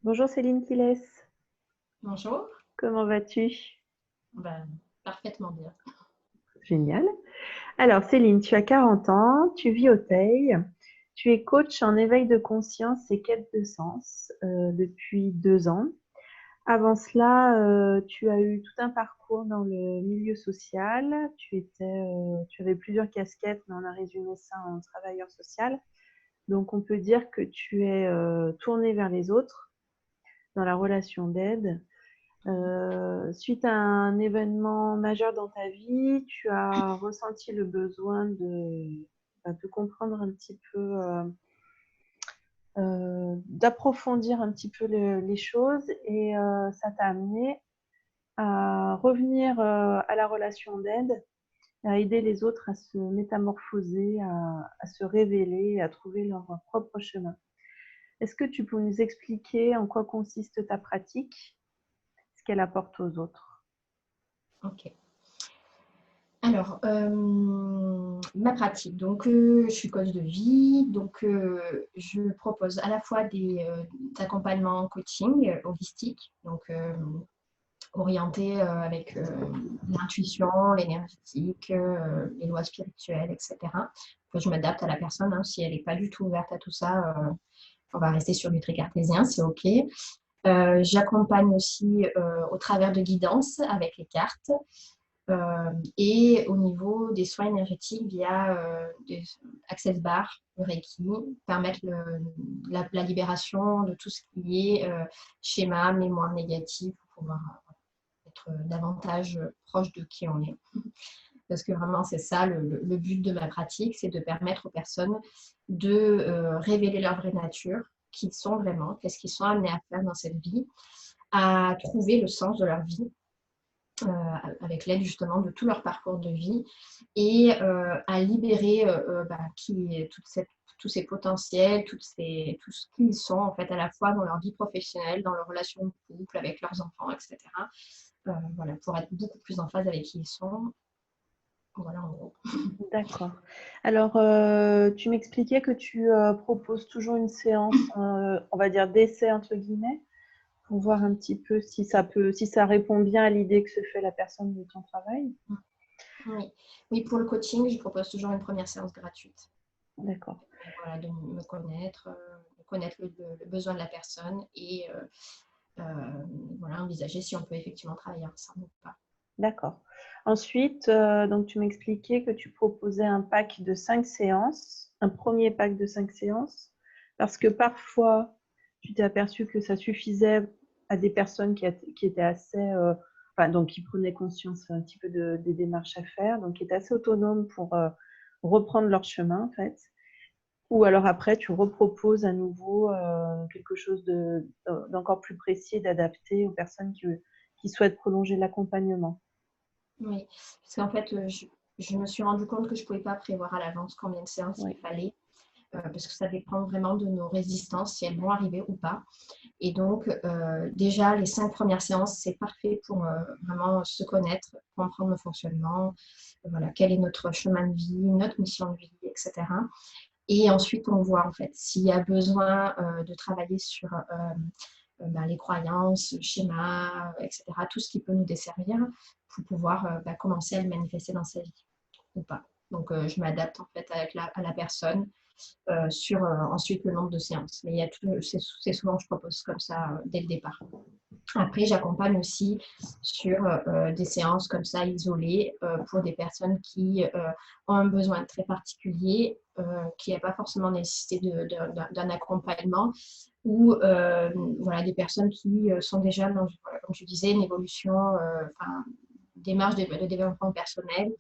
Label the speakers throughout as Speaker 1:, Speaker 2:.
Speaker 1: Bonjour Céline Kiles,
Speaker 2: Bonjour.
Speaker 1: comment vas-tu?
Speaker 2: Ben, parfaitement bien.
Speaker 1: Génial. Alors Céline, tu as 40 ans, tu vis au Teil, tu es coach en éveil de conscience et quête de sens depuis 2 ans. Avant cela, tu as eu tout un parcours dans le milieu social, tu avais plusieurs casquettes, mais on a résumé ça en travailleur social. Donc on peut dire que tu es tournée vers les autres dans la relation d'aide. Suite à un événement majeur dans ta vie, tu as ressenti le besoin de comprendre un petit peu, d'approfondir un petit peu les choses et ça t'a amené à revenir à la relation d'aide, à aider les autres à se métamorphoser, à se révéler, à trouver leur propre chemin. Est-ce que tu peux nous expliquer en quoi consiste ta pratique, ce qu'elle apporte aux autres?
Speaker 2: Ok. Alors, ma pratique. Donc, je suis coach de vie. Donc, je propose à la fois des accompagnements coaching holistique, donc orientés avec l'intuition, l'énergétique, les lois spirituelles, etc. Enfin, je m'adapte à la personne. Hein. Si elle n'est pas du tout ouverte à tout ça, on va rester sur du tricartésien, c'est OK. J'accompagne aussi au travers de guidance avec les cartes et au niveau des soins énergétiques via des Access Bar, le Reiki, permettre la libération de tout ce qui est schéma, mémoire négative pour pouvoir être davantage proche de qui on est. Parce que vraiment, c'est ça le but de ma pratique, c'est de permettre aux personnes de révéler leur vraie nature, qui ils sont vraiment, qu'est-ce qu'ils sont amenés à faire dans cette vie, à trouver le sens de leur vie euh, avec l'aide justement de tout leur parcours de vie et à libérer tous ces potentiels, tout ce qu'ils sont en fait à la fois dans leur vie professionnelle, dans leur relation de couple, avec leurs enfants, etc. Voilà, pour être beaucoup plus en phase avec qui ils sont. Voilà en gros.
Speaker 1: D'accord. Alors, tu m'expliquais que tu proposes toujours une séance, on va dire d'essai entre guillemets, pour voir un petit peu si ça répond bien à l'idée que se fait la personne de ton travail.
Speaker 2: Oui. Oui, pour le coaching, je propose toujours une première séance gratuite.
Speaker 1: D'accord.
Speaker 2: Voilà, de me connaître, de connaître le besoin de la personne et voilà, envisager si on peut effectivement travailler ensemble ou pas.
Speaker 1: D'accord. Ensuite, donc tu m'expliquais que tu proposais un pack de 5 séances, un premier pack de 5 séances, parce que parfois, tu t'es aperçu que ça suffisait à des personnes qui étaient assez, enfin, donc qui prenaient conscience un petit peu des démarches à faire, donc qui étaient assez autonomes pour reprendre leur chemin, en fait. Ou alors après, tu reproposes à nouveau quelque chose d'encore plus précis et d'adapté aux personnes qui souhaitent prolonger l'accompagnement.
Speaker 2: Oui, parce qu'en fait, je me suis rendu compte que je ne pouvais pas prévoir à l'avance combien de séances il
Speaker 1: Oui.
Speaker 2: fallait, parce que ça dépend vraiment de nos résistances, si elles vont arriver ou pas. Et donc, déjà, les 5 premières séances, c'est parfait pour vraiment se connaître, comprendre le fonctionnement, voilà, quel est notre chemin de vie, notre mission de vie, etc. Et ensuite, on voit en fait s'il y a besoin de travailler sur les croyances, le schéma, etc., tout ce qui peut nous desservir pour pouvoir commencer à le manifester dans sa vie ou pas. Donc, je m'adapte en fait à la personne sur ensuite le nombre de séances. Mais c'est souvent, je propose comme ça dès le départ. Après, j'accompagne aussi sur des séances comme ça isolées pour des personnes qui ont un besoin très particulier, qui n'a pas forcément nécessité d'un accompagnement, ou voilà, des personnes qui sont déjà dans, comme je disais, une évolution, démarche de développement personnel.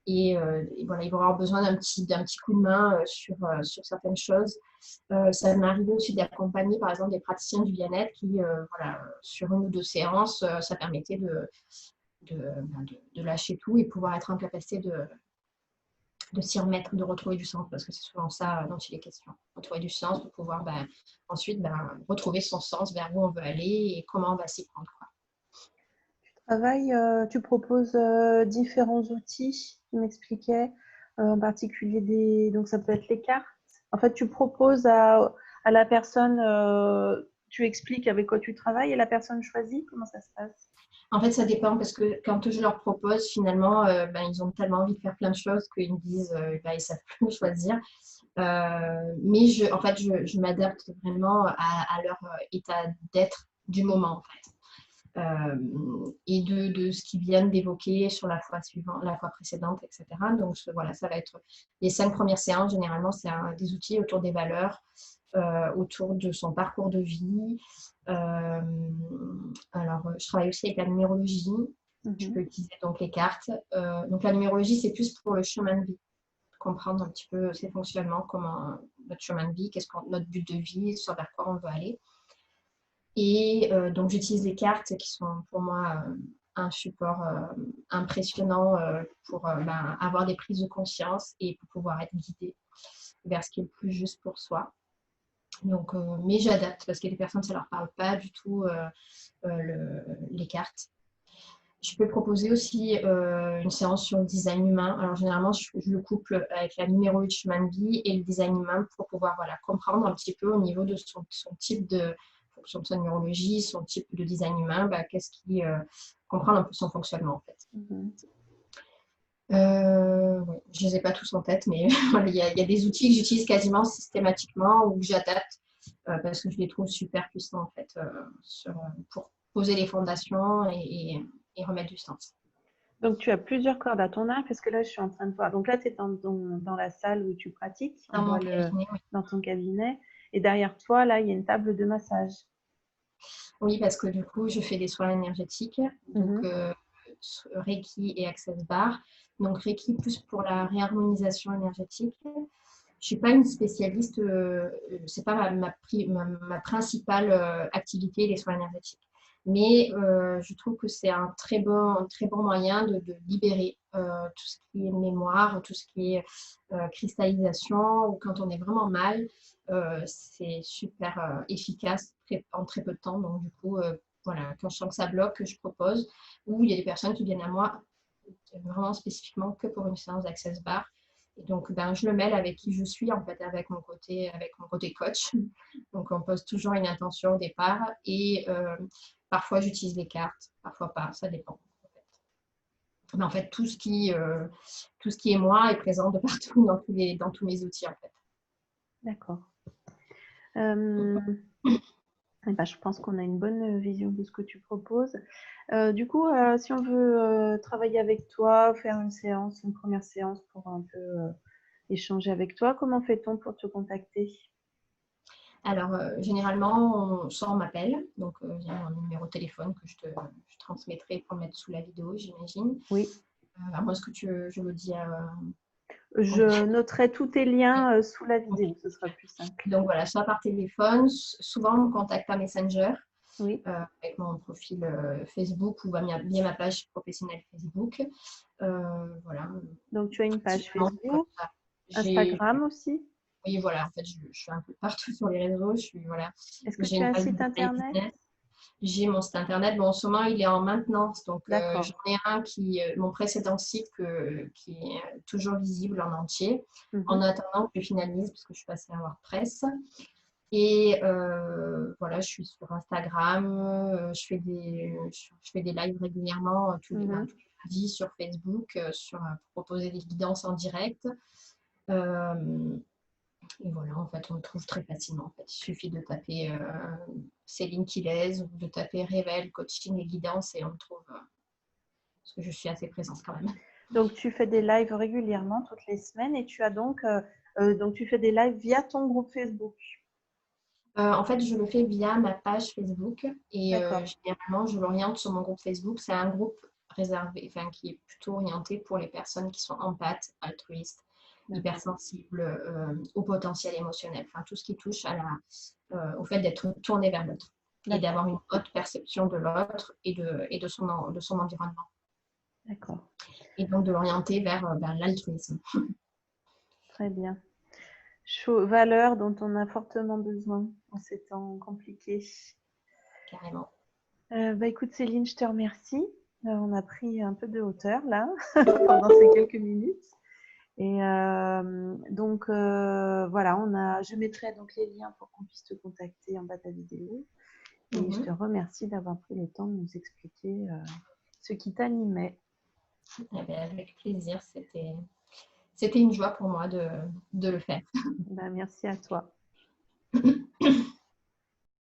Speaker 2: Et voilà, ils vont avoir besoin d'un petit coup de main sur certaines choses. Ça m'est arrivé aussi d'accompagner, par exemple, des praticiens du bien-être qui, voilà, sur 1 ou 2 séances, ça permettait de lâcher tout et pouvoir être en capacité de s'y remettre, de retrouver du sens, parce que c'est souvent ça dont il est question. Retrouver du sens pour pouvoir ensuite retrouver son sens vers où on veut aller et comment on va s'y prendre. Quoi.
Speaker 1: Tu proposes différents outils, tu m'expliquais, en particulier donc ça peut être les cartes. En fait, tu proposes à la personne tu expliques avec quoi tu travailles et la personne choisit? Comment ça se passe?
Speaker 2: En fait, ça dépend parce que quand je leur propose, finalement, ils ont tellement envie de faire plein de choses qu'ils me disent ils ne savent plus choisir. Mais en fait, je m'adapte vraiment à leur état d'être du moment, en fait. Et de ce qu'ils viennent d'évoquer sur la fois suivante, la fois précédente, etc. Donc voilà, ça va être les 5 premières séances. Généralement, c'est des outils autour des valeurs, autour de son parcours de vie. Alors, je travaille aussi avec la numérologie. Je peux utiliser donc les cartes. Donc la numérologie, c'est plus pour le chemin de vie, comprendre un petit peu ses fonctionnements, comment notre chemin de vie, notre but de vie, sur vers quoi on veut aller. Et donc, j'utilise les cartes qui sont pour moi un support impressionnant pour avoir des prises de conscience et pour pouvoir être guidée vers ce qui est le plus juste pour soi. Donc, mais j'adapte parce que les personnes, ça ne leur parle pas du tout les cartes. Je peux proposer aussi une séance sur le design humain. Alors, généralement, je le couple avec la numérologie chemin de vie et le design humain pour pouvoir comprendre un petit peu au niveau de son type de fonction de sa neurologie, son type de design humain, qu'est-ce qui comprendre un peu son fonctionnement en fait. Ouais, je ne les ai pas tous en tête, mais il y a des outils que j'utilise quasiment systématiquement ou que j'adapte parce que je les trouve super puissants en fait pour poser les fondations et remettre du sens.
Speaker 1: Donc, tu as plusieurs cordes à ton arc, parce que là, je suis en train de voir. Donc là, tu es dans la salle où tu pratiques, on voit
Speaker 2: cabinet, oui.
Speaker 1: dans ton cabinet. Et derrière toi, là, il y a une table de massage.
Speaker 2: Oui, parce que du coup, je fais des soins énergétiques, donc Reiki et Access Bar. Donc Reiki plus pour la réharmonisation énergétique. Je ne suis pas une spécialiste, ce n'est pas ma principale activité, les soins énergétiques. Mais je trouve que c'est un très bon moyen de libérer tout ce qui est mémoire, tout ce qui est cristallisation, ou quand on est vraiment mal, c'est super efficace en très peu de temps. Donc du coup, voilà, quand je sens que ça bloque, je propose. Ou il y a des personnes qui viennent à moi vraiment spécifiquement que pour une séance d'Access Bar. Et donc, je le mêle avec qui je suis, en fait, avec mon côté coach. Donc, on pose toujours une intention au départ. Et parfois, j'utilise les cartes, parfois pas, ça dépend. En fait. Mais en fait, tout ce qui est moi est présent de partout dans tous mes outils, en fait.
Speaker 1: D'accord. Je pense qu'on a une bonne vision de ce que tu proposes. Du coup, si on veut travailler avec toi, faire une première séance pour un peu échanger avec toi, comment fait-on pour te contacter?
Speaker 2: Alors, généralement, soit on m'appelle, donc il y a un numéro de téléphone que je transmettrai pour mettre sous la vidéo, j'imagine.
Speaker 1: Oui.
Speaker 2: À moins que je le dis
Speaker 1: Je noterai tous tes liens sous la vidéo, ce sera plus simple.
Speaker 2: Donc voilà, soit par téléphone, souvent on me contacte par Messenger,
Speaker 1: Oui.
Speaker 2: avec mon profil Facebook ou via ma page professionnelle Facebook. Voilà.
Speaker 1: Donc tu as une page Facebook, Instagram aussi?
Speaker 2: Oui, voilà, en fait, je suis un peu partout sur les réseaux.
Speaker 1: Est-ce que
Speaker 2: J'ai
Speaker 1: tu as
Speaker 2: une
Speaker 1: un
Speaker 2: page
Speaker 1: site internet?
Speaker 2: business. J'ai mon site internet. Bon, en ce moment, il est en maintenance. Donc,
Speaker 1: D'accord.
Speaker 2: j'en ai un mon précédent site qui est toujours visible en entier. En attendant que je finalise, parce que je suis passée à WordPress. Et voilà, je suis sur Instagram. Je fais des lives régulièrement tous les mardis sur Facebook pour proposer des guidances en direct. Et voilà, en fait, on me trouve très facilement. En fait. Il suffit de taper Céline Quilez ou de taper Révèle, coaching et guidance et on me trouve parce que je suis assez présente quand même.
Speaker 1: Donc, tu fais des lives régulièrement toutes les semaines et tu as donc tu fais des lives via ton groupe Facebook.
Speaker 2: En fait, je le fais via ma page Facebook et généralement, je l'oriente sur mon groupe Facebook. C'est un groupe réservé, qui est plutôt orienté pour les personnes qui sont empathes, altruistes, hypersensibles, au potentiel émotionnel. Enfin, tout ce qui touche au fait d'être tourné vers l'autre et d'avoir une haute perception de l'autre et de son environnement.
Speaker 1: D'accord.
Speaker 2: Et donc de l'orienter vers l'altruisme.
Speaker 1: Très bien. Valeurs dont on a fortement besoin en ces temps compliqués.
Speaker 2: Carrément.
Speaker 1: Écoute Céline, je te remercie. On a pris un peu de hauteur là pendant ces quelques minutes. Et donc, voilà, je mettrai donc les liens pour qu'on puisse te contacter en bas de la vidéo. Et je te remercie d'avoir pris le temps de nous expliquer ce qui t'animait.
Speaker 2: Eh bien, avec plaisir, c'était une joie pour moi de le faire.
Speaker 1: Ben, merci à toi.